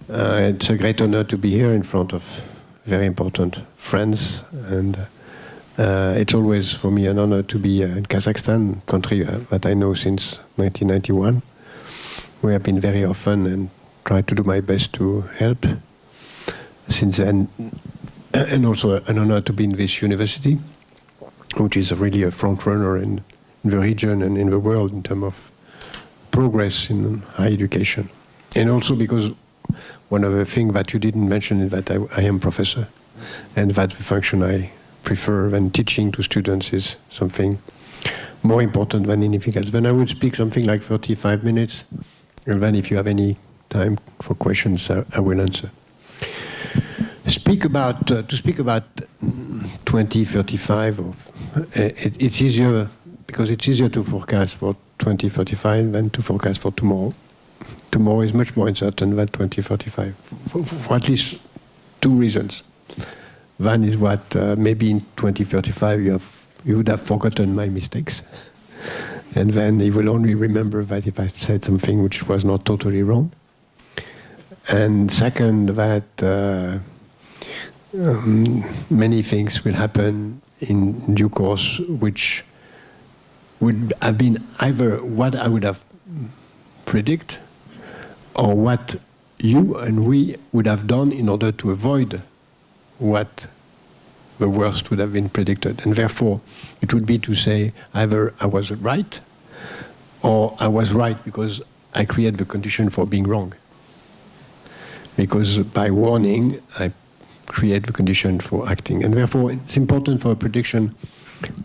It's a great honor to be here in front of very important friends, and it's always for me an honor to be in Kazakhstan, country that I know since 1991. We have been very often and try to do my best to help since then, and also an honor to be in this university, which is really a front runner in the region and in the world in terms of progress in higher education. And also because one of the things that you didn't mention is that I am professor, and that the function I prefer when teaching to students is something more important than anything else. Then I would speak something like 35 minutes, and then if you have any time for questions, I will answer. To speak about 2035, it's easier because it's easier to forecast for 2035 than to forecast for tomorrow. Tomorrow is much more uncertain than 2035, for at least two reasons. One is what maybe in 2035 you would have forgotten my mistakes, and then you will only remember that if I said something which was not totally wrong. And second, that many things will happen in due course which would have been either what I would have predicted or what you and we would have done in order to avoid what the worst would have been predicted. And therefore, it would be to say either I was right or I was right because I create the condition for being wrong. Because by warning, I create the condition for acting. And therefore, it's important for a prediction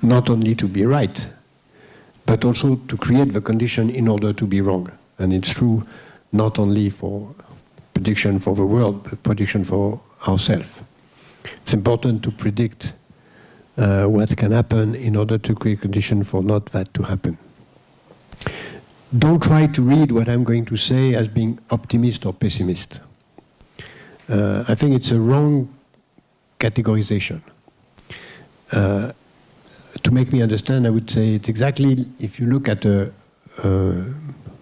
not only to be right, but also to create the condition in order to be wrong. And it's true not only for prediction for the world, but prediction for ourselves. It's important to predict what can happen in order to create condition for not that to happen. Don't try to read what I'm going to say as being optimist or pessimist. I think it's a wrong categorization. To make me understand, I would say it's exactly if you look at a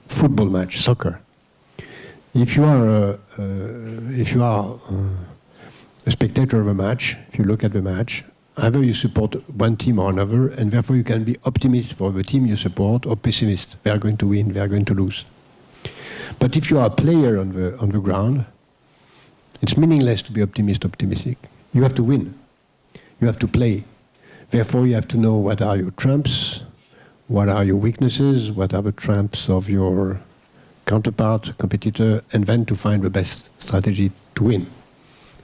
football match, soccer. If you are a spectator of a match, if you look at the match, either you support one team or another, and therefore you can be optimist for the team you support or pessimist. They are going to win, they are going to lose. But if you are a player on the ground, it's meaningless to be optimistic. You have to win. You have to play. Therefore, you have to know what are your trumps, what are your weaknesses, what are the trumps of your counterpart, competitor, and then to find the best strategy to win.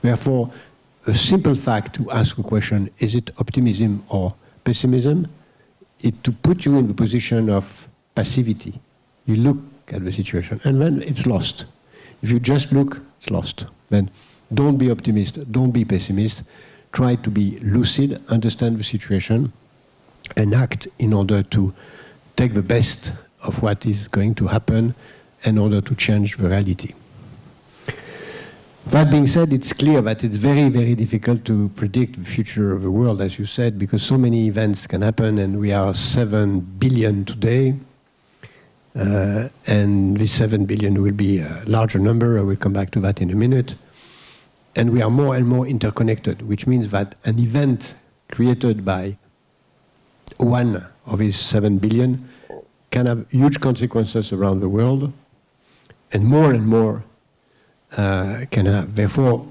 Therefore, a simple fact to ask a question, is it optimism or pessimism, is to put you in the position of passivity. You look at the situation, and then it's lost. If you just look, it's lost. Then don't be optimist, don't be pessimist. Try to be lucid, understand the situation, and act in order to take the best of what is going to happen in order to change the reality. That being said, it's clear that it's very, very difficult to predict the future of the world, as you said, because so many events can happen, and we are 7 billion today, and this 7 billion will be a larger number. I will come back to that in a minute. And we are more and more interconnected, which means that an event created by one of these 7 billion can have huge consequences around the world, and more can have. Therefore,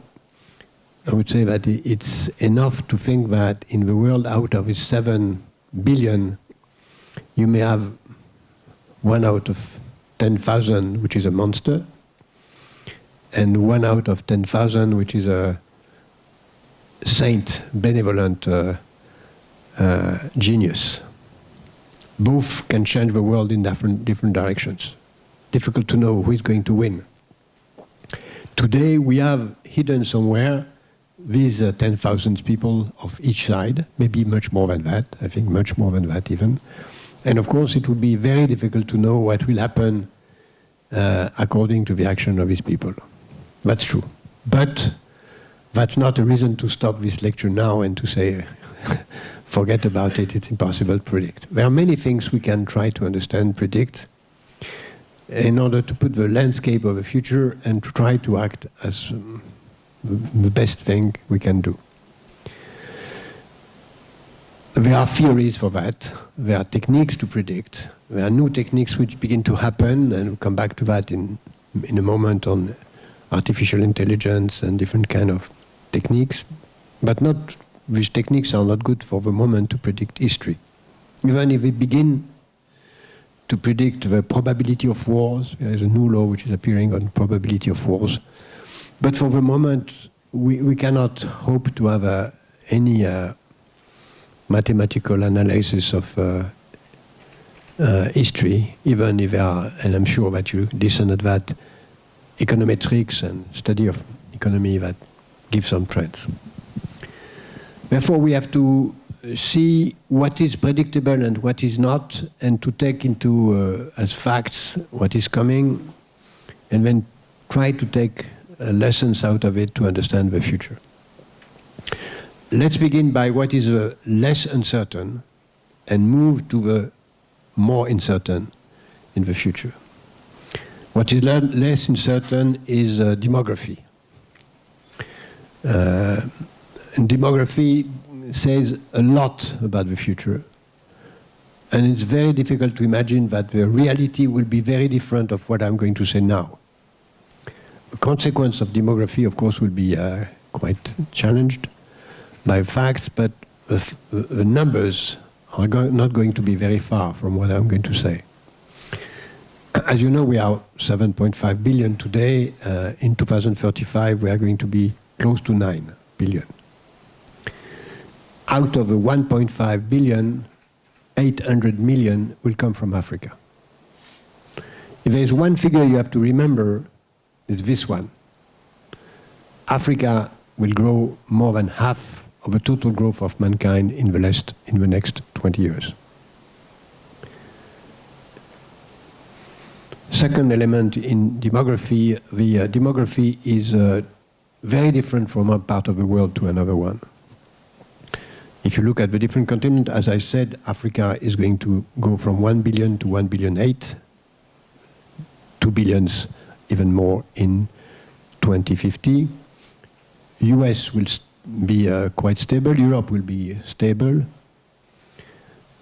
I would say that it's enough to think that in the world, out of these 7 billion, you may have 1 out of 10,000, which is a monster, and 1 out of 10,000, which is a saint, benevolent genius. Both can change the world in different directions. Difficult to know who is going to win. Today, we have hidden somewhere these 10,000 people of each side, maybe much more than that, I think much more than that even. And of course, it would be very difficult to know what will happen according to the action of these people. That's true. But that's not a reason to stop this lecture now and to say, forget about it, it's impossible to predict. There are many things we can try to understand, predict. in order to put the landscape of the future and to try to act as the best thing we can do. There are theories for that. There are techniques to predict. There are new techniques which begin to happen, and we'll come back to that in a moment on artificial intelligence and different kind of techniques. But not, these techniques are not good for the moment to predict history. Even if we begin to predict the probability of wars, there is a new law which is appearing on probability of wars. But for the moment, we cannot hope to have any mathematical analysis of history, even if there are, and I'm sure that you listen at that, econometrics and study of economy that give some trends. Therefore, we have to see what is predictable and what is not, and to take into as facts what is coming, and then try to take lessons out of it to understand the future. Let's begin by what is less uncertain and move to the more uncertain in the future. What is less uncertain is demography. And demography says a lot about the future. And it's very difficult to imagine that the reality will be very different of what I'm going to say now. The consequence of demography, of course, will be quite challenged by facts, but the numbers are not going to be very far from what I'm going to say. As you know, we are 7.5 billion today. In 2035, we are going to be close to 9 billion. Out of the 1.5 billion, 800 million will come from Africa. If there is one figure you have to remember, it's this one. Africa will grow more than half of the total growth of mankind in the next 20 years. Second element in demography, the demography is very different from one part of the world to another one. If you look at the different continents, as I said, Africa is going to go from 1 billion to 1 billion 8, 2 billions even more in 2050. US will be quite stable, Europe will be stable,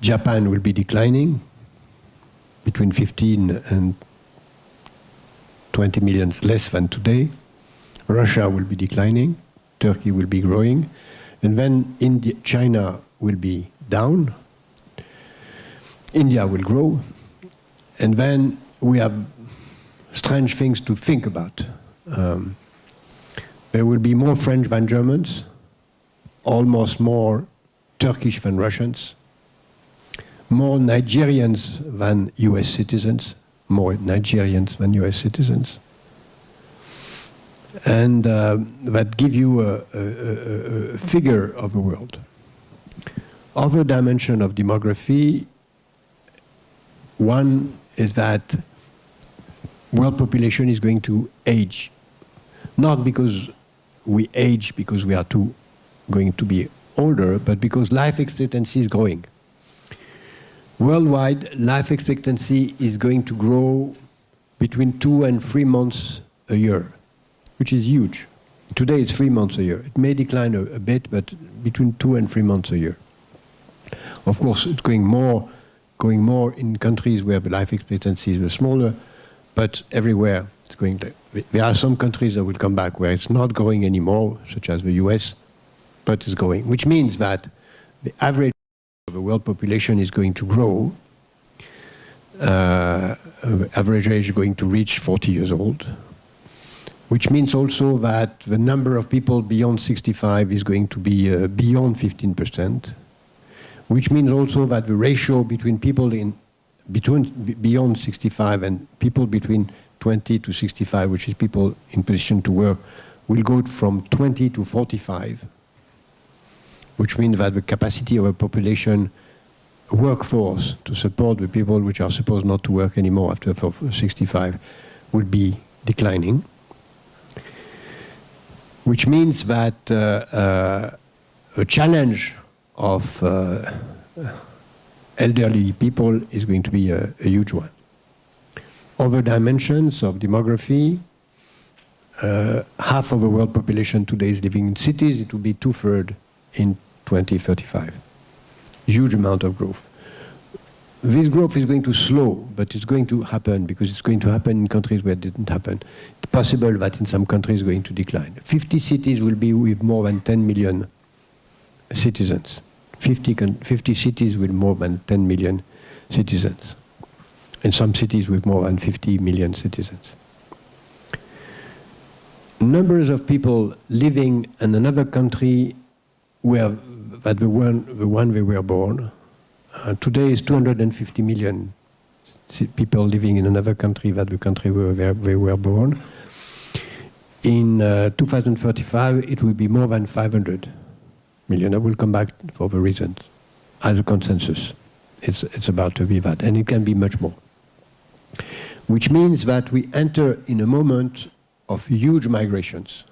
Japan will be declining, between 15 and 20 million less than today, Russia will be declining, Turkey will be growing, and then China will be down, India will grow, and then we have strange things to think about. There will be more French than Germans, almost more Turkish than Russians, more Nigerians than US citizens, more Nigerians than US citizens. And that give you a figure of the world. Other dimension of demography, one is that world population is going to age. Not because we age because we are going to be older, but because life expectancy is growing. Worldwide, life expectancy is going to grow between 2 and 3 months a year, which is huge. Today it's 3 months a year. It may decline a bit, but between 2 and 3 months a year. Of course, it's going more in countries where the life expectancy is smaller, but everywhere it's going to. There are some countries that will come back where it's not growing anymore, such as the US, but it's growing, which means that the average of the world population is going to grow. Average age is going to reach 40 years old, which means also that the number of people beyond 65 is going to be beyond 15%, which means also that the ratio between people beyond 65 and people between 20 to 65, which is people in position to work, will go from 20 to 45, which means that the capacity of a population workforce to support the people which are supposed not to work anymore after 65 will be declining, which means that a challenge of elderly people is going to be a huge one. other dimensions of demography. Half of the world population today is living in cities. It will be 2/3 in 2035. Huge amount of growth. This growth is going to slow, but it's going to happen because it's going to happen in countries where it didn't happen. It's possible that in some countries it's going to decline. 50 cities will be with more than 10 million citizens. 50 cities with more than 10 million citizens. And some cities with more than 50 million citizens. Numbers of people living in another country where that the one they were born. Today is 250 million people living in another country than the country where they were born. In 2035, it will be more than 500 million. I will come back for the reasons. As a consensus, it's about to be that, and it can be much more. Which means that we enter in a moment of huge migrations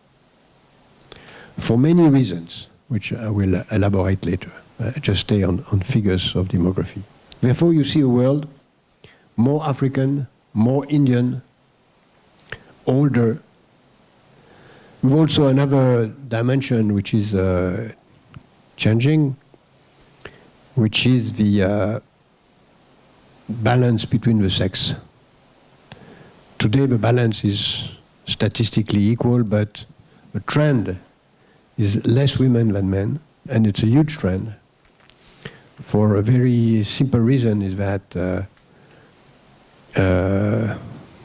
for many reasons, which I will elaborate later. Just stay on figures of demography. Therefore, you see a world more African, more Indian, older. We've also another dimension which is changing, which is the balance between the sex. Today, the balance is statistically equal, but the trend is less women than men, and it's a huge trend. For a very simple reason is that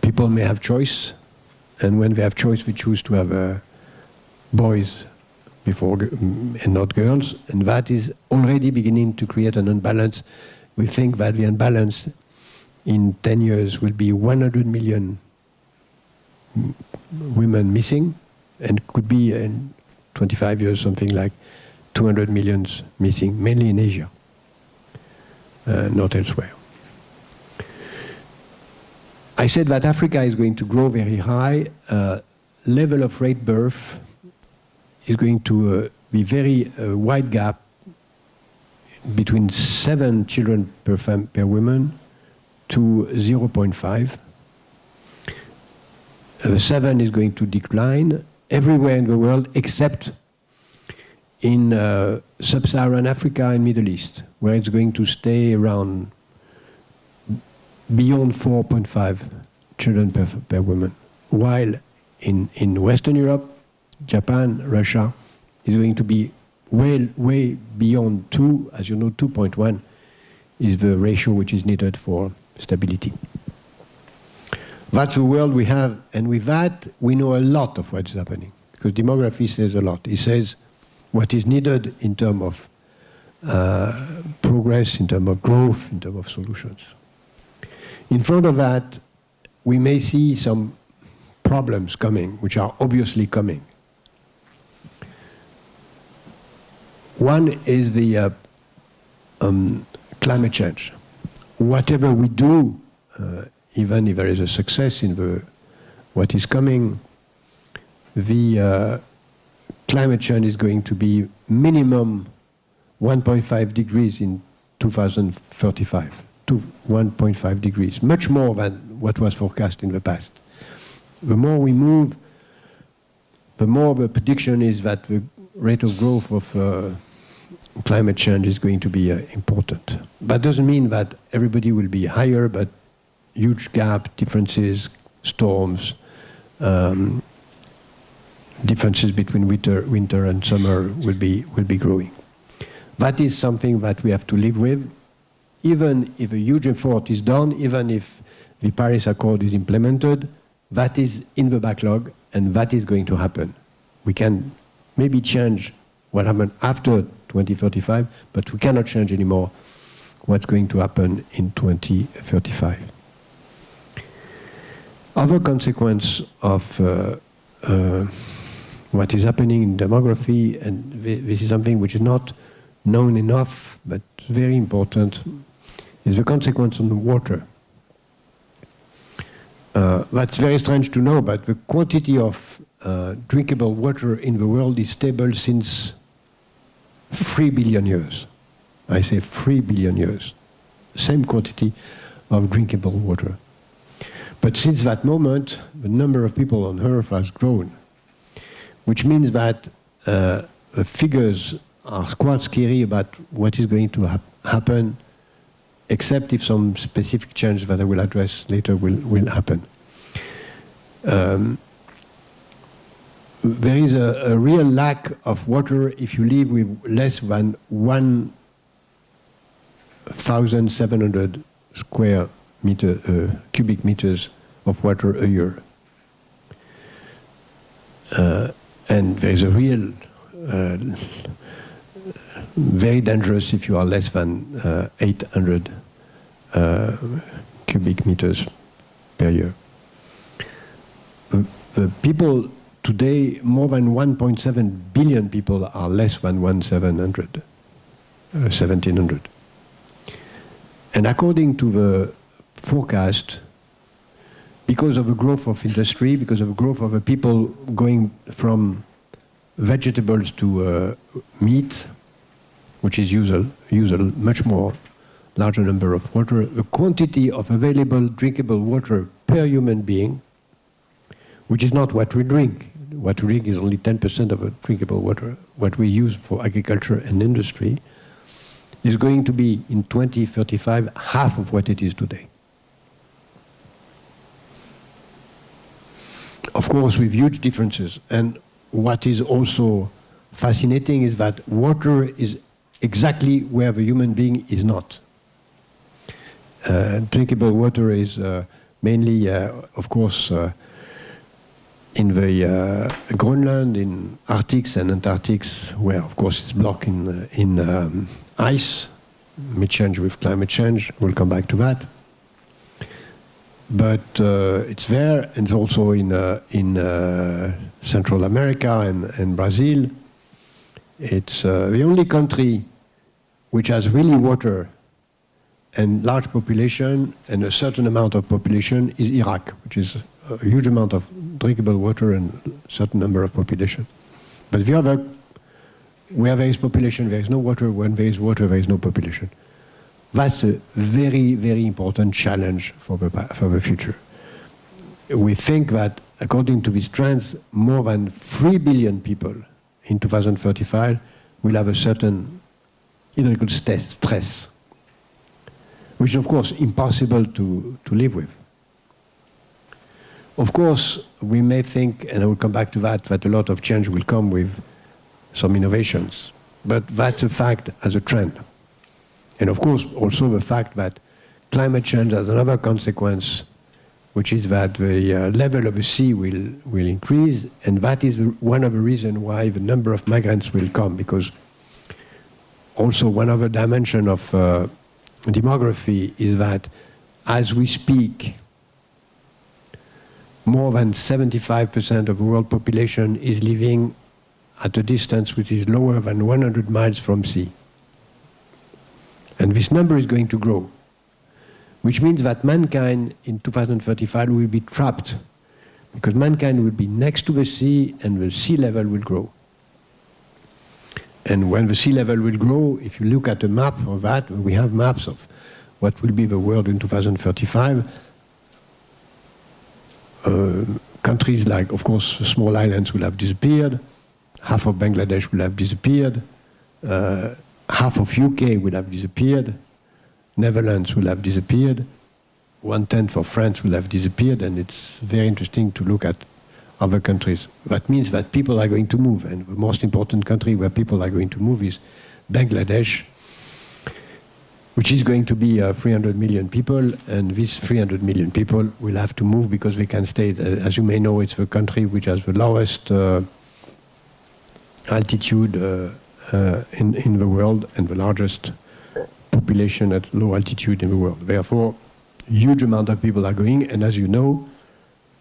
people may have choice, and when they have choice, we choose to have boys before and not girls, and that is already beginning to create an imbalance. We think that the imbalance in 10 years will be 100 million women missing, and could be in 25 years something like 200 million missing, mainly in Asia. Not elsewhere. I said that Africa is going to grow very high. Level of rate birth is going to be very wide gap between 7 children per woman to 0.5. 7 is going to decline everywhere in the world except in sub-Saharan Africa and Middle East, where it's going to stay around beyond 4.5 children per woman. While in Western Europe, Japan, Russia, is going to be way beyond 2. As you know, 2.1 is the ratio which is needed for stability. That's the world we have, and with that, we know a lot of what's happening, because demography says a lot. It says what is needed in terms of progress, in terms of growth, in terms of solutions. In front of that, we may see some problems coming, which are obviously coming. One is the climate change. Whatever we do, even if there is a success in what is coming, the climate change is going to be minimum 1.5 degrees in 2035, to 1.5 degrees, much more than what was forecast in the past. The more we move, the more the prediction is that the rate of growth of climate change is going to be important. That doesn't mean that everybody will be higher, but huge gap, differences, storms, differences between winter and summer will be growing. That is something that we have to live with, even if a huge effort is done, even if the Paris Accord is implemented. That is in the backlog, and that is going to happen. We can maybe change what happened after 2035, but we cannot change anymore what's going to happen in 2035. Other consequence of what is happening in demography, and this is something which is not known enough, but very important, is the consequence on the water. That's very strange to know, but the quantity of drinkable water in the world is stable since 3 billion years. I say 3 billion years. Same quantity of drinkable water. But since that moment, the number of people on Earth has grown, which means that the figures are quite scary about what is going to happen, except if some specific change that I will address later will happen. There is a real lack of water if you live with less than 1,700 cubic meters of water a year. And there is a real, very dangerous if you are less than 800 cubic meters per year. The people today, more than 1.7 billion people are less than 1,700. And according to the forecast, because of the growth of industry, because of the growth of the people going from vegetables to meat, which is usual much more larger number of water, the quantity of available drinkable water per human being, which is not what we drink. What we drink is only 10% of the drinkable water. What we use for agriculture and industry is going to be, in 2035, half of what it is today. Of course, with huge differences. And what is also fascinating is that water is exactly where the human being is not. Drinkable water is mainly, of course, in the Greenland, in Arctics and Antarctics, where, of course, it's blocked in ice, may change with climate change. We'll come back to that. But it's there, and it's also in Central America and Brazil. It's the only country which has really water and large population and a certain amount of population is Iraq, which is a huge amount of drinkable water and a certain number of population. But the other, where there is population, there is no water. When there is water, there is no population. That's a very, very important challenge for the future. We think that, according to these trends, more than 3 billion people in 2035 will have a certain hydrical stress, which is, of course, impossible to live with. Of course, we may think, and I will come back to that a lot of change will come with some innovations. But that's a fact as a trend. And of course, also the fact that climate change has another consequence, which is that the level of the sea will increase, and that is one of the reasons why the number of migrants will come, because also one other dimension of demography is that as we speak, more than 75% of the world population is living at a distance which is lower than 100 miles from sea. And this number is going to grow, which means that mankind in 2035 will be trapped, because mankind will be next to the sea and the sea level will grow. And when the sea level will grow, if you look at a map of that, we have maps of what will be the world in 2035. Countries like, of course, small islands will have disappeared. Half of Bangladesh will have disappeared. Half of UK will have disappeared. Netherlands will have disappeared. 1/10 of France will have disappeared. And it's very interesting to look at other countries. That means that people are going to move. And the most important country where people are going to move is Bangladesh, which is going to be 300 million people, and these 300 million people will have to move because they can stay. As you may know, it's the country which has the lowest altitude in the world and the largest population at low altitude in the world. Therefore, huge amount of people are going, and as you know,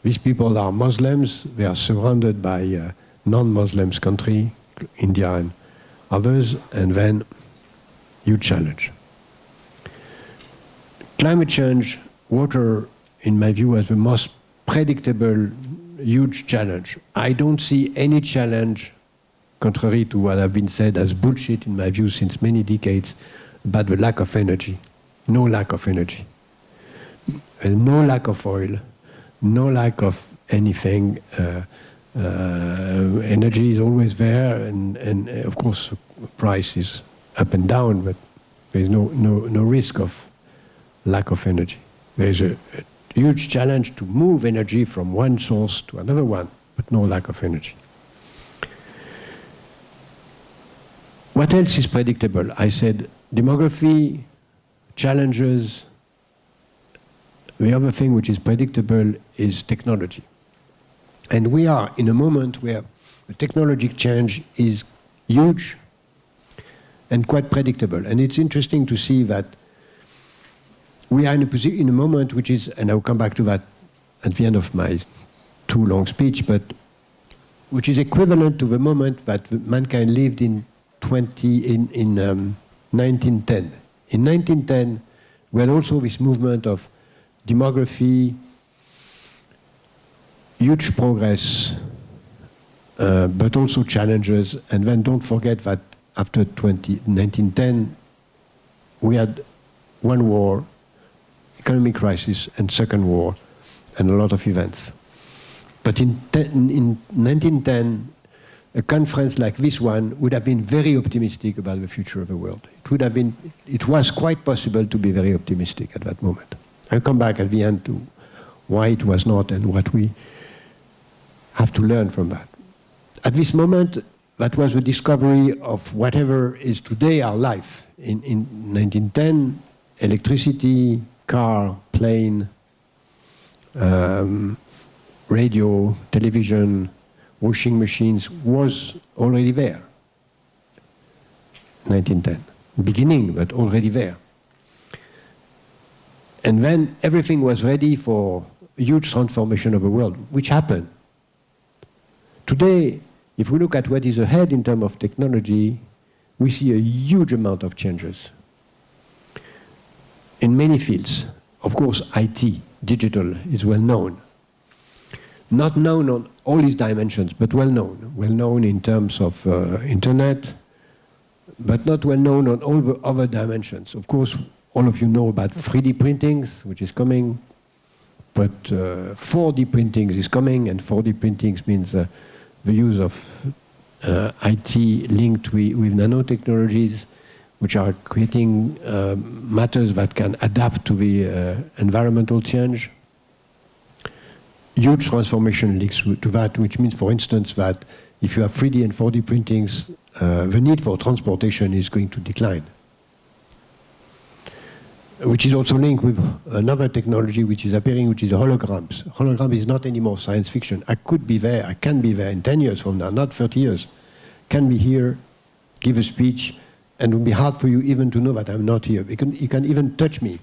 these people are Muslims. They are surrounded by non-Muslims countries, India and others, and then huge challenge. Climate change, water, in my view, as the most predictable, huge challenge. I don't see any challenge, contrary to what have been said as bullshit, in my view, since many decades, about the lack of energy. No lack of energy. And no lack of oil, no lack of anything. Energy is always there, and of course, the price is up and down, but there is no risk of lack of energy. There is a huge challenge to move energy from one source to another one, but no lack of energy. What else is predictable? I said demography, challenges. The other thing which is predictable is technology. And we are in a moment where the technological change is huge and quite predictable. And it's interesting to see that we are in a moment which is, and I'll come back to that at the end of my too long speech, but which is equivalent to the moment that mankind lived in 1910. In 1910, we had also this movement of demography, huge progress, but also challenges. And then don't forget that after 1910, we had one war, economic crisis, and second war, and a lot of events. But in 1910, a conference like this one would have been very optimistic about the future of the world. It was quite possible to be very optimistic at that moment. I'll come back at the end to why it was not and what we have to learn from that. At this moment, that was the discovery of whatever is today our life. In 1910, electricity, car, plane, radio, television, washing machines was already there. 1910. Beginning, but already there. And then everything was ready for a huge transformation of the world, which happened. Today, if we look at what is ahead in terms of technology, we see a huge amount of changes. In many fields, of course, IT, digital, is well known. Not known on all its dimensions, but well known. Well known in terms of internet, but not well known on all the other dimensions. Of course, all of you know about 3D printings, which is coming, but 4D printing is coming, and 4D printing means the use of IT linked with nanotechnologies, which are creating matters that can adapt to the environmental change. Huge transformation links to that, which means, for instance, that if you have 3D and 4D printings, the need for transportation is going to decline. Which is also linked with another technology which is appearing, which is holograms. Hologram is not anymore science fiction. I could be there, I can be there in 10 years from now, not 30 years. Can be here, give a speech, and it will be hard for you even to know that I'm not here. You can even touch me.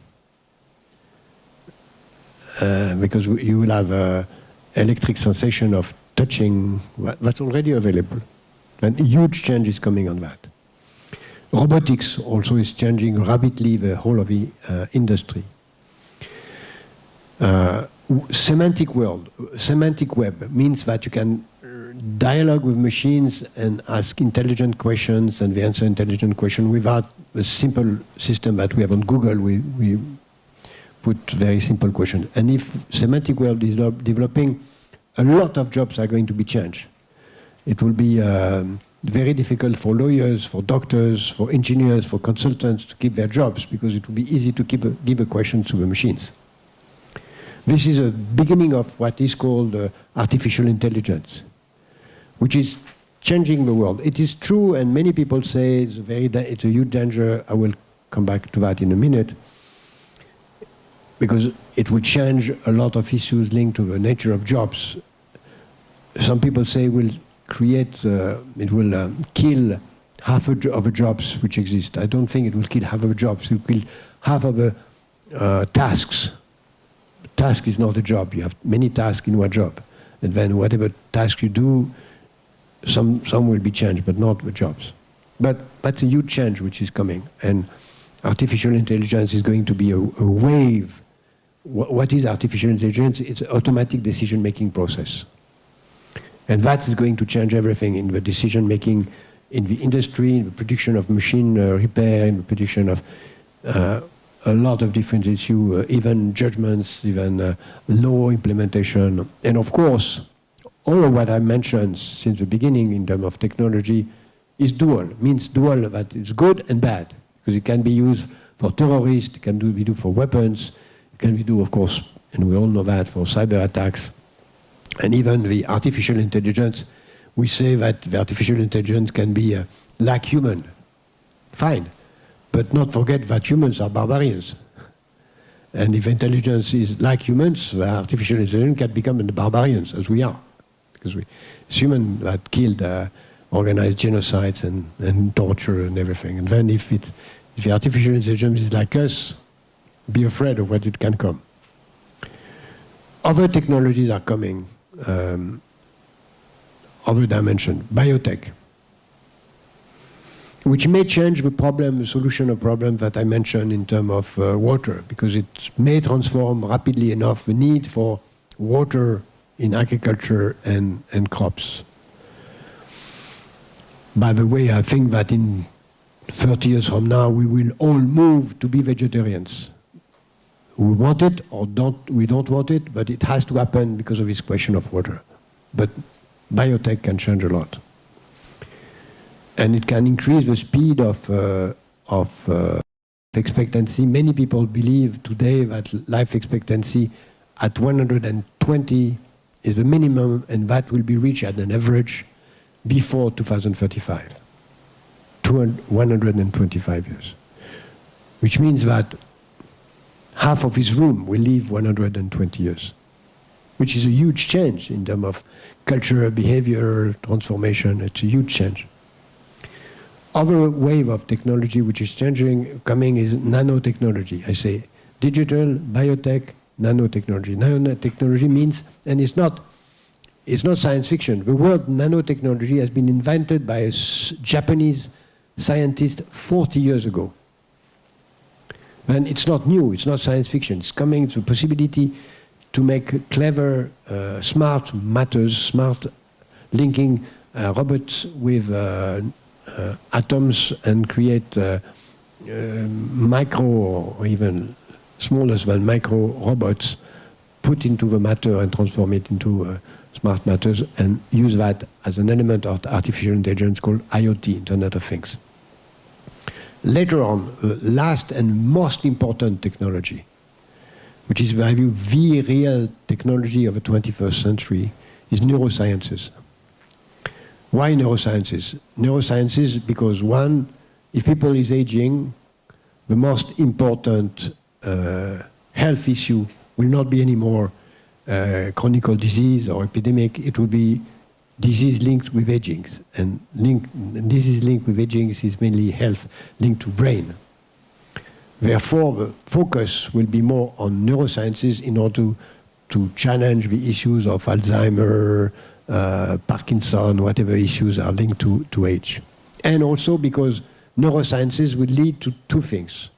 Because you will have an electric sensation of touching that's already available. And a huge change is coming on that. Robotics also is changing rapidly the whole of the industry. Semantic world, semantic web means that you can dialogue with machines and ask intelligent questions and they answer intelligent questions without a simple system that we have on Google. We put very simple questions. And if semantic world is developing, a lot of jobs are going to be changed. It will be very difficult for lawyers, for doctors, for engineers, for consultants to keep their jobs because it will be easy to give a question to the machines. This is a beginning of what is called artificial intelligence, which is changing the world. It is true, and many people say it's a huge danger. I will come back to that in a minute, because it will change a lot of issues linked to the nature of jobs. Some people say it will kill half of the jobs which exist. I don't think it will kill half of the jobs. It will kill half of the tasks. Task is not a job. You have many tasks in one job. And then whatever task you do, some will be changed, but not the jobs. But that's a huge change which is coming. And artificial intelligence is going to be a wave. What is artificial intelligence? It's an automatic decision-making process. And that is going to change everything in the decision-making in the industry, in the prediction of machine repair, in the prediction of a lot of different issues, even judgments, even law implementation. And of course, all of what I mentioned since the beginning in terms of technology is dual, means dual that it's good and bad, because it can be used for terrorists, it can be used for weapons, it can be used, of course, and we all know that, for cyber attacks. And even the artificial intelligence, we say that the artificial intelligence can be like human. Fine. But not forget that humans are barbarians. And if intelligence is like humans, the artificial intelligence can become the barbarians, as we are. Because it's humans that killed, organized genocides and torture and everything. And then if the artificial intelligence is like us, be afraid of what it can come. Other technologies are coming, other dimension, biotech, which may change the problem, the solution of problems that I mentioned in terms of water, because it may transform rapidly enough the need for water in agriculture and crops. By the way, I think that in 30 years from now, we will all move to be vegetarians. We want it or we don't want it, but it has to happen because of this question of water. But biotech can change a lot. And it can increase the speed of expectancy. Many people believe today that life expectancy at 120 is the minimum, and that will be reached at an average before 2035. 125 years. Which means that half of his room will live 120 years, which is a huge change in terms of culture, behavior, transformation. It's a huge change. Other wave of technology which is coming is nanotechnology. I say digital, biotech, nanotechnology. Nanotechnology means, and it's not science fiction. The word nanotechnology has been invented by a Japanese scientist 40 years ago. And it's not new, it's not science fiction. It's coming, it's a possibility to make clever, smart matters, smart linking robots with atoms and create micro or even smaller than micro robots, put into the matter and transform it into smart matters, and use that as an element of artificial intelligence called IoT, Internet of Things. Later on, the last and most important technology, which is, in my view, the real technology of the 21st century, is neurosciences. Why neurosciences? Neurosciences because, one, if people is aging, the most important health issue will not be anymore chronic disease or epidemic. It will be disease linked with aging. And disease linked with aging is mainly health linked to brain. Therefore, the focus will be more on neurosciences in order to challenge the issues of Alzheimer, Parkinson, whatever issues are linked to age. And also because neurosciences will lead to two things.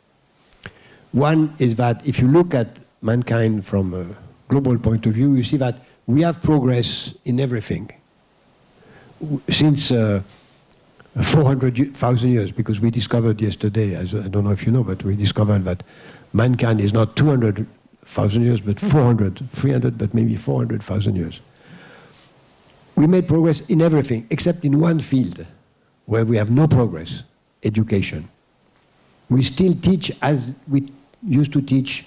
One is that if you look at mankind from a global point of view, you see that we have progress in everything. Since 400,000 years, because we discovered yesterday, I don't know if you know, but we discovered that mankind is not 200,000 years, but 400, 300, but maybe 400,000 years. We made progress in everything, except in one field where we have no progress, education. We still teach as we used to teach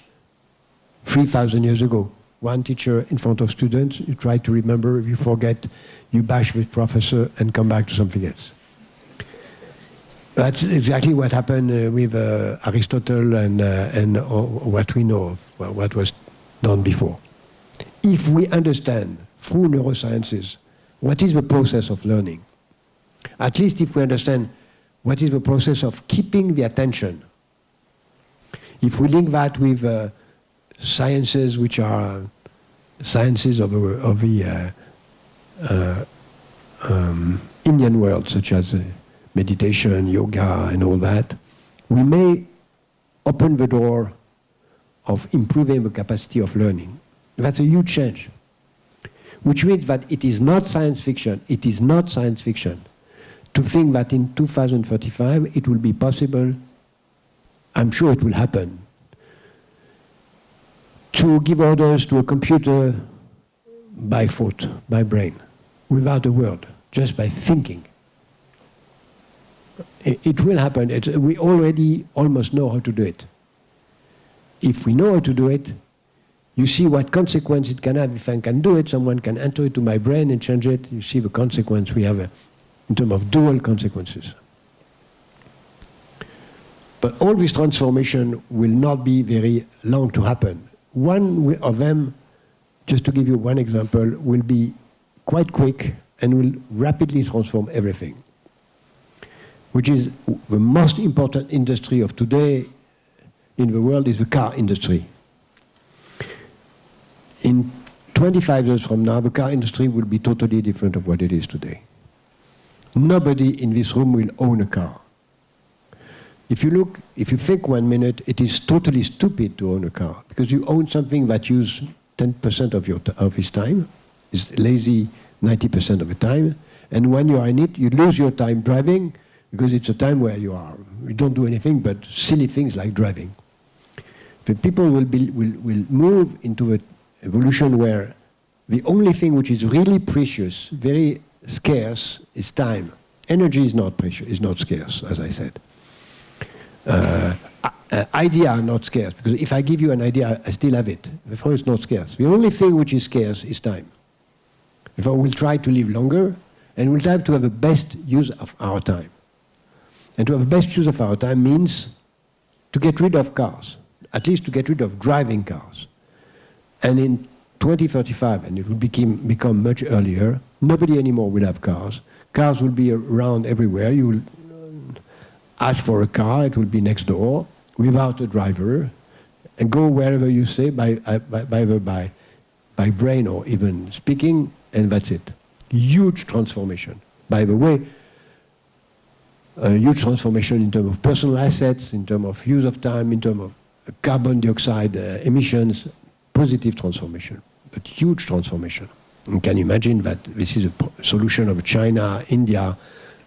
3,000 years ago. One teacher in front of students, you try to remember, if you forget, you bash with professor and come back to something else. That's exactly what happened with Aristotle and what we know of, what was done before. If we understand through neurosciences what is the process of learning, at least if we understand what is the process of keeping the attention, if we link that with sciences which are sciences of the Indian world, such as meditation, yoga, and all that, we may open the door of improving the capacity of learning. That's a huge change, which means that it is not science fiction. It is not science fiction to think that in 2035 it will be possible. I'm sure it will happen, to give orders to a computer by thought, by brain, without a word, just by thinking. It will happen. We already almost know how to do it. If we know how to do it, you see what consequence it can have. If I can do it, someone can enter into my brain and change it. You see the consequence we have in terms of dual consequences. But all this transformation will not be very long to happen. One of them, just to give you one example, will be quite quick and will rapidly transform everything, which is the most important industry of today in the world is the car industry. In 25 years from now, the car industry will be totally different of what it is today. Nobody in this room will own a car. If you think 1 minute, it is totally stupid to own a car because you own something that uses 10% of his time, is lazy 90% of the time, and when you are in it, you lose your time driving because it's a time where you don't do anything but silly things like driving. The people will move into an evolution where the only thing which is really precious, very scarce, is time. Energy is not precious, is not scarce, as I said. Ideas are not scarce, because if I give you an idea, I still have it. Therefore, it's not scarce. The only thing which is scarce is time. Therefore, we'll try to live longer, and we'll try to have the best use of our time. And to have the best use of our time means to get rid of cars, at least to get rid of driving cars. And in 2035, and it will become much earlier, nobody anymore will have cars. Cars will be around everywhere. You will ask for a car, it will be next door, without a driver, and go wherever you say, either by brain or even speaking, and that's it. Huge transformation. By the way, a huge transformation in terms of personal assets, in terms of use of time, in terms of carbon dioxide emissions, positive transformation, but huge transformation. You can imagine that this is a solution of China, India,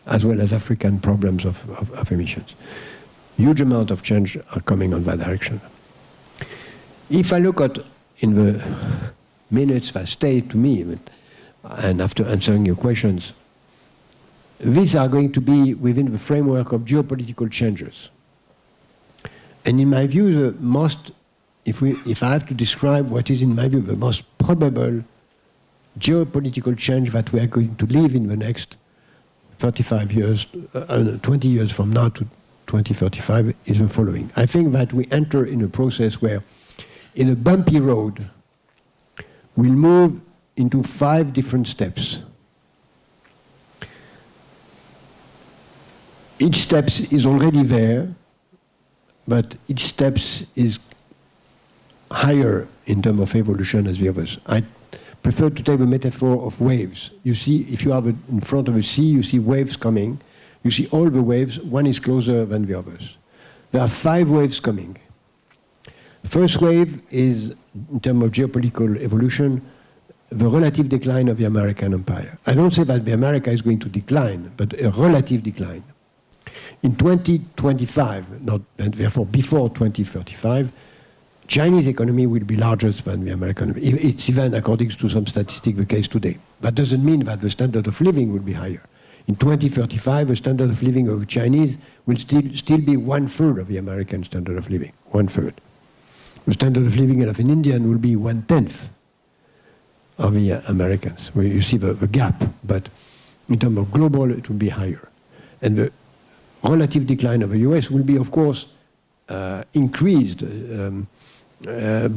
as well as African problems of emissions. Huge amount of change are coming on that direction. If I look at, in the minutes that stay to me, and after answering your questions, these are going to be within the framework of geopolitical changes. And in my view, the most, if I have to describe what is in my view the most probable geopolitical change that we are going to live in the next 35 years, 20 years from now to 2035 is the following. I think that we enter in a process where, in a bumpy road, we'll move into 5 different steps. Each step is already there, but each step is higher in terms of evolution as the others. I prefer to take the metaphor of waves. You see, if you are in front of a sea, you see waves coming. You see all the waves, one is closer than the others. There are 5 waves coming. The first wave is, in terms of geopolitical evolution, the relative decline of the American empire. I don't say that the America is going to decline, but a relative decline. In 2025, not, and therefore before 2035, Chinese economy will be larger than the American. It's even, according to some statistics, the case today. That doesn't mean that the standard of living will be higher. In 2035, the standard of living of the Chinese will still be 1/3 of the American standard of living, 1/3. The standard of living of an Indian will be 1/10 of the Americans, where you see the gap. But in terms of global, it will be higher. And the relative decline of the US will be, of course, increased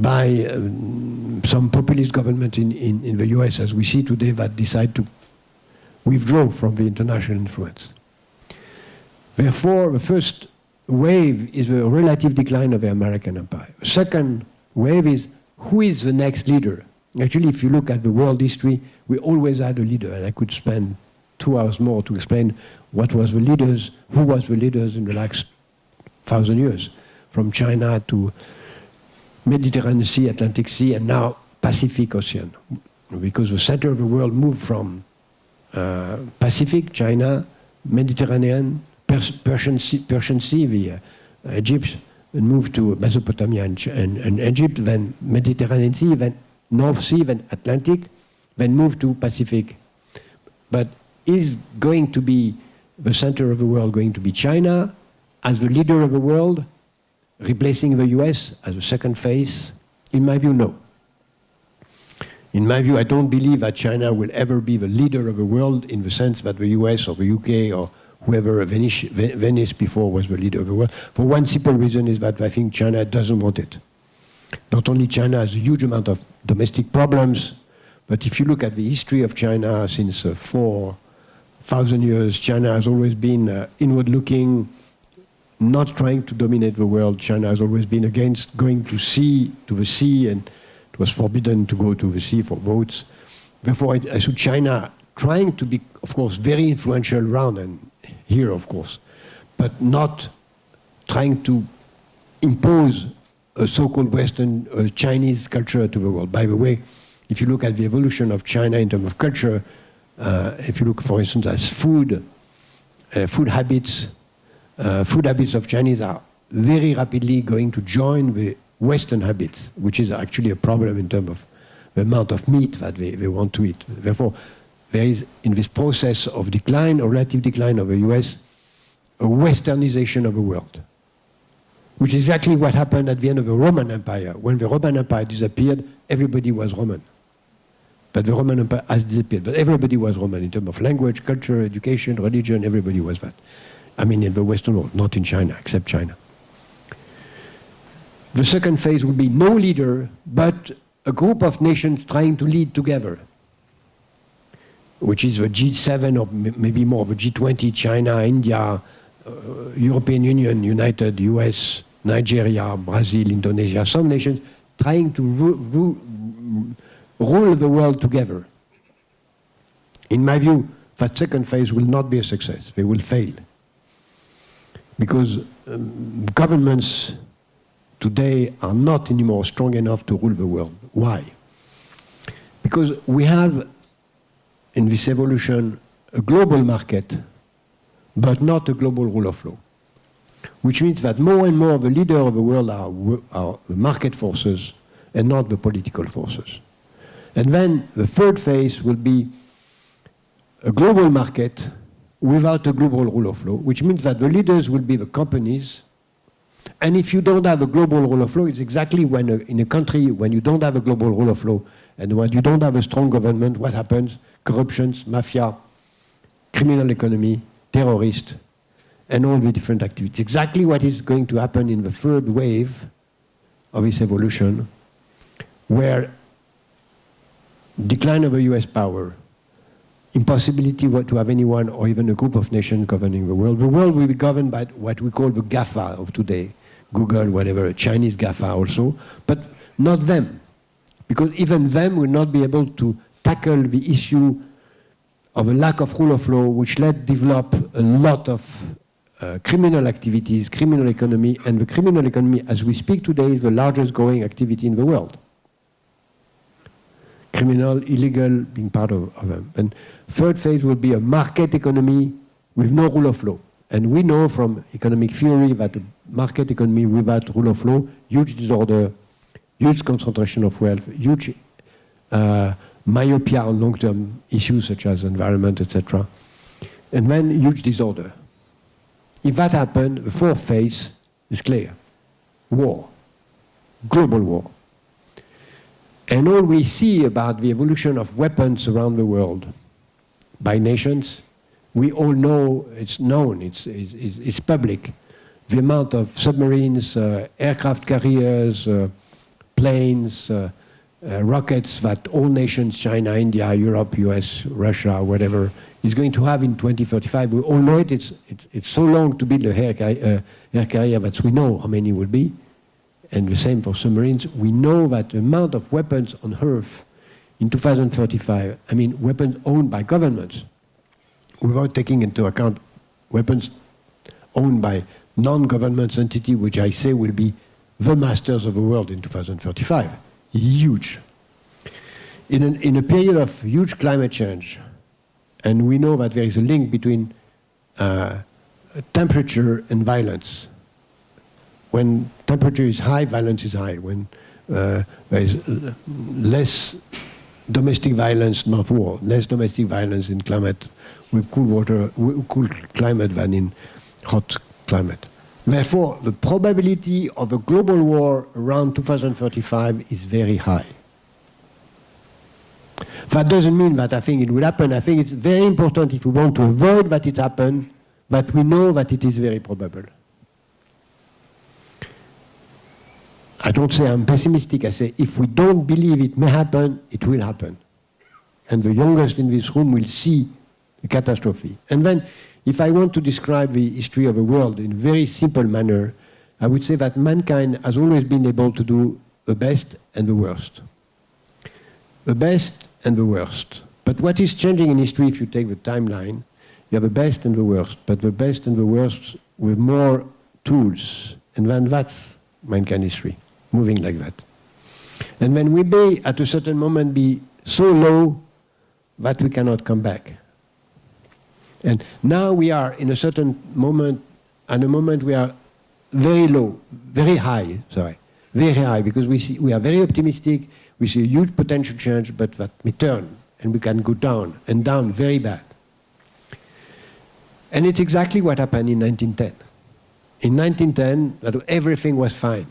by some populist government in the US, as we see today, that decide to withdraw from the international influence. Therefore, the first wave is the relative decline of the American empire. The second wave is, who is the next leader? Actually, if you look at the world history, we always had a leader, and I could spend 2 hours more to explain what was the leaders, who was the leaders in the last 1,000 years, from China to Mediterranean Sea, Atlantic Sea, and now Pacific Ocean. Because the center of the world moved from Pacific, China, Mediterranean, Persian Sea, the Egypt, then move to Mesopotamia and Egypt, then Mediterranean Sea, then North Sea, then Atlantic, then move to Pacific. But is going to be the center of the world going to be China as the leader of the world, replacing the US as a second phase? In my view, no. In my view, I don't believe that China will ever be the leader of the world in the sense that the US or the UK or whoever, Venice before was the leader of the world. For one simple reason is that I think China doesn't want it. Not only China has a huge amount of domestic problems, but if you look at the history of China since 4,000 years, China has always been inward-looking, not trying to dominate the world. China has always been against going to the sea, and it was forbidden to go to the sea for boats. Therefore, I saw China trying to be, of course, very influential around and here, of course, but not trying to impose a so-called Western Chinese culture to the world. By the way, if you look at the evolution of China in terms of culture, if you look, for instance, at food habits of Chinese are very rapidly going to join the Western habits, which is actually a problem in terms of the amount of meat that they want to eat. Therefore, there is, in this process of decline or relative decline of the US, a westernization of the world, which is exactly what happened at the end of the Roman Empire. When the Roman Empire disappeared, everybody was Roman. But the Roman Empire has disappeared. But everybody was Roman in terms of language, culture, education, religion, everybody was that. I mean, in the Western world, not in China, except China. The second phase will be no leader, but a group of nations trying to lead together, which is the G7 or maybe more the G20, China, India, European Union, United, US, Nigeria, Brazil, Indonesia, some nations trying to rule the world together. In my view, that second phase will not be a success. They will fail. Because governments today are not anymore strong enough to rule the world. Why? Because we have, in this evolution, a global market, but not a global rule of law. Which means that more and more the leader of the world are the market forces and not the political forces. And then the third phase will be a global market without a global rule of law, which means that the leaders will be the companies. And if you don't have a global rule of law, it's exactly when in a country, when you don't have a global rule of law, and when you don't have a strong government, what happens? Corruptions, mafia, criminal economy, terrorists, and all the different activities. Exactly what is going to happen in the third wave of this evolution, where decline of the US power, impossibility to have anyone or even a group of nations governing the world. The world will be governed by what we call the GAFA of today, Google, whatever, Chinese GAFA also, but not them. Because even them will not be able to tackle the issue of a lack of rule of law, which led develop a lot of criminal activities, criminal economy, and the criminal economy, as we speak today, is the largest growing activity in the world. Criminal, illegal, being part of them. And third phase will be a market economy with no rule of law. And we know from economic theory that a market economy without rule of law, huge disorder, huge concentration of wealth, huge myopia on long-term issues such as environment, etc. And then huge disorder. If that happened, the fourth phase is clear. War. Global war. And all we see about the evolution of weapons around the world by nations, we all know, it's known, it's public. The amount of submarines, aircraft carriers, planes, rockets that all nations, China, India, Europe, US, Russia, whatever, is going to have in 2035. We all know it. It's so long to build a air carrier that we know how many will be. And the same for submarines. We know that the amount of weapons on Earth in 2035, I mean weapons owned by governments, without taking into account weapons owned by non-government entities, which I say will be the masters of the world in 2035. Huge. In a period of huge climate change, and we know that there is a link between temperature and violence. when temperature is high, violence is high. When there is less domestic violence, not war, less domestic violence in climate with cool climate than in hot climate. Therefore, the probability of a global war around 2035 is very high. That doesn't mean that I think it will happen. I think it's very important, if we want to avoid that it happen, that we know that it is very probable. I don't say I'm pessimistic. I say if we don't believe it may happen, it will happen. And the youngest in this room will see the catastrophe. And then, if I want to describe the history of the world in a very simple manner, I would say that mankind has always been able to do the best and the worst. The best and the worst. But what is changing in history, if you take the timeline, you have the best and the worst, but the best and the worst with more tools. And then that's mankind history, moving like that. And when we may, at a certain moment, be so low that we cannot come back. And now we are in a certain moment, at a moment we are very low, very high, because we are very optimistic, we see a huge potential change, but that may turn, and we can go down, and down very bad. And it's exactly what happened in 1910. In 1910, everything was fine.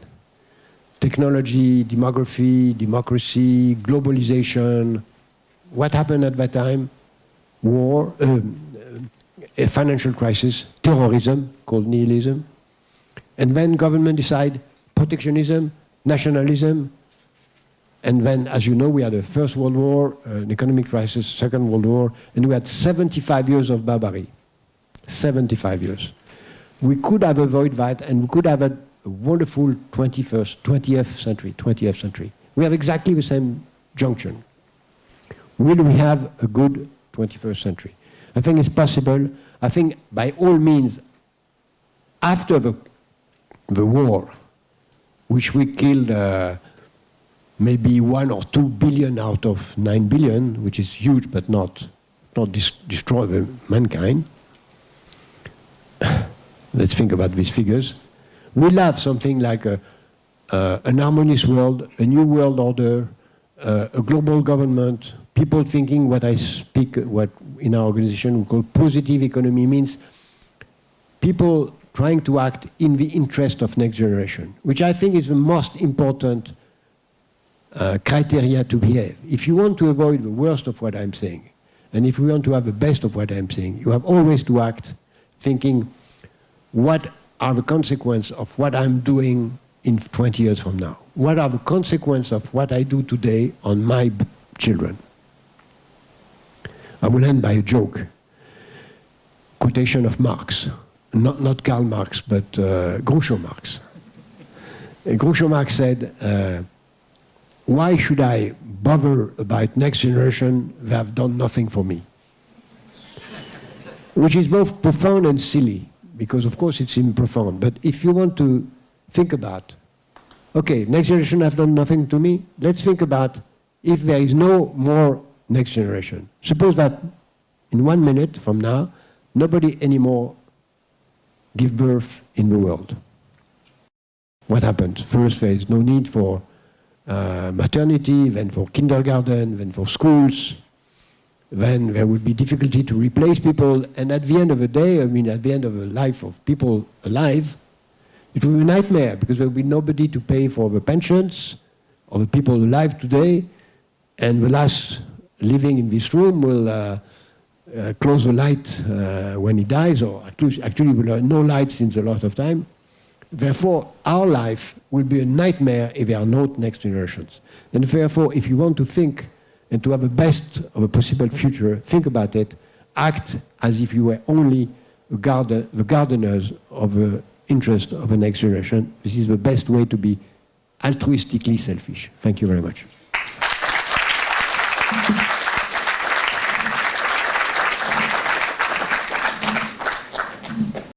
Technology, demography, democracy, globalization. What happened at that time? War, a financial crisis, terrorism, called nihilism. And then government decide protectionism, nationalism. And then, as you know, we had the First World War, an economic crisis, Second World War, and we had 75 years of barbarity. 75 years. We could have avoided that, and we could have had a wonderful 20th century. We have exactly the same junction. Will we have a good 21st century? I think it's possible. I think by all means, after the war, which we killed maybe 1 or 2 billion out of 9 billion, which is huge but not destroy mankind. Let's think about these figures. We'll have something like an harmonious world, a new world order, a global government, people thinking what I speak, what in our organization we call positive economy, means people trying to act in the interest of next generation, which I think is the most important criteria to behave. If you want to avoid the worst of what I'm saying, and if you want to have the best of what I'm saying, you have always to act thinking, what are the consequences of what I'm doing in 20 years from now? What are the consequences of what I do today on my children? I will end by a joke. Quotation of Marx. Not Karl Marx, but Groucho Marx. Groucho Marx said, why should I bother about next generation? They have done nothing for me. Which is both profound and silly, because of course it's profound. But if you want to think about, okay, next generation have done nothing to me, let's think about if there is no more next generation. Suppose that in 1 minute from now, nobody anymore give birth in the world. What happens? First, there is no need for maternity, then for kindergarten, then for schools. Then there will be difficulty to replace people. And at the end of the day, I mean, at the end of the life of people alive, it will be a nightmare because there will be nobody to pay for the pensions of the people alive today. And the last living in this room will close the light when he dies, or actually will have no light since a lot of time. Therefore, our life will be a nightmare if there are no next generations. And therefore, if you want to think and to have the best of a possible future, think about it, act as if you were only the gardeners of the interest of the next generation. This is the best way to be altruistically selfish. Thank you very much.